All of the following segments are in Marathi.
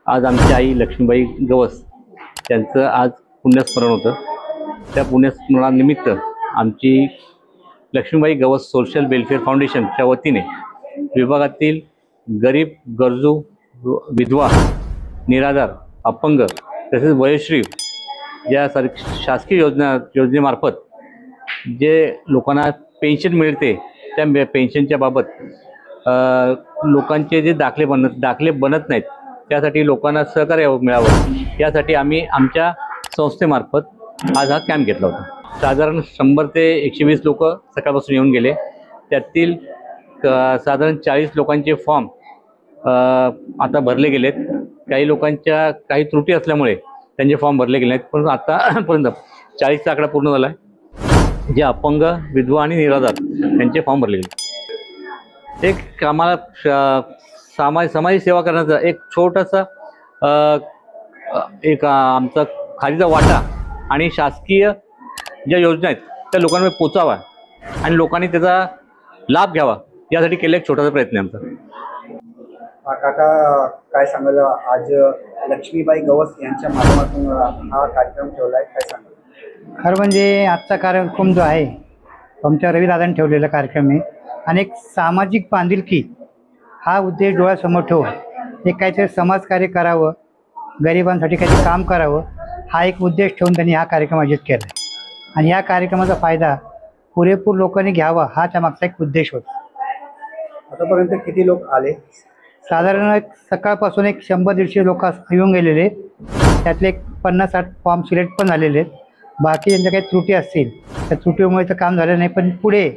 आज आमची आई लक्ष्मीबाई गवस त्यांचं आज पुण्यस्मरण होतं। त्या पुण्यस्मरणानिमित्त आमची लक्ष्मीबाई गवस सोशल वेलफेअर फाउंडेशनच्या वतीने विभागातील गरीब, गरजू, विधवा, निराधार, अपंग तसेच वयोश्री या शासकीय योजनेमार्फत जे लोकांना पेन्शन मिळते त्या पेन्शनच्या बाबत लोकांचे जे दाखले बनत नाहीत त्यासाठी लोकांना सहकार्य मिळावं यासाठी आम्ही आमच्या संस्थेमार्फत आज हा कॅम्प घेतला होता। साधारण 100 ते 120 लोक सकाळपासून येऊन गेले। त्यातील साधारण 40 लोकांचे फॉर्म आता भरले गेलेत। काही लोकांच्या काही त्रुटी असल्यामुळे त्यांचे फॉर्म भरले गेले नाहीत, पण आतापर्यंत 40चा आकडा पूर्ण झाला आहे। जे अपंग, विधवा आणि निराधार त्यांचे फॉर्म भरले गेले। एक आम्हाला समाज सेवा करण्याचा एक छोटासा एक आमचा खालीचा वाटा आणि शासकीय ज्या योजना आहेत त्या लोकांमध्ये पोचावा आणि लोकांनी त्याचा लाभ घ्यावा यासाठी केलेला एक छोटासा प्रयत्न आहे आमचा। काका काय सांगाल, आज लक्ष्मीबाई गवस यांच्या माध्यमातून हा कार्यक्रम ठेवला आहे, काय सांगाल? खरं म्हणजे आजचा कार्यक्रम जो आहे आमच्या रविदादांनी ठेवलेला कार्यक्रम आहे आणि एक सामाजिक बांधिलकी हा उद्देश डोळ्यासमोर ठेवून एक काहीतरी समाजकार्य करावं, गरिबांसाठी काहीतरी काम करावं हा एक उद्देश ठेवून त्यांनी हा कार्यक्रम आयोजित केला आहे आणि या कार्यक्रमाचा फायदा पुरेपूर लोकांनी घ्यावा हा त्यामागचा एक उद्देश होता। आतापर्यंत किती लोक आले? साधारण सकाळपासून 100-150 लोक येऊन गेलेले, त्यातले 50-60 फॉर्म सिलेक्ट पण झालेले आहेत। बाकी ज्यांच्या काही त्रुटी असतील त्या त्रुटीमुळे तर काम झालं नाही, पण पुढे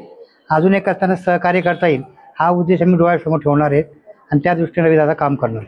अजून एक असताना सहकार्य करता येईल हा उद्देश आम्ही डोळ्यासमोर ठेवणार आहेत आणि त्या दृष्टीने दादा काम करणार।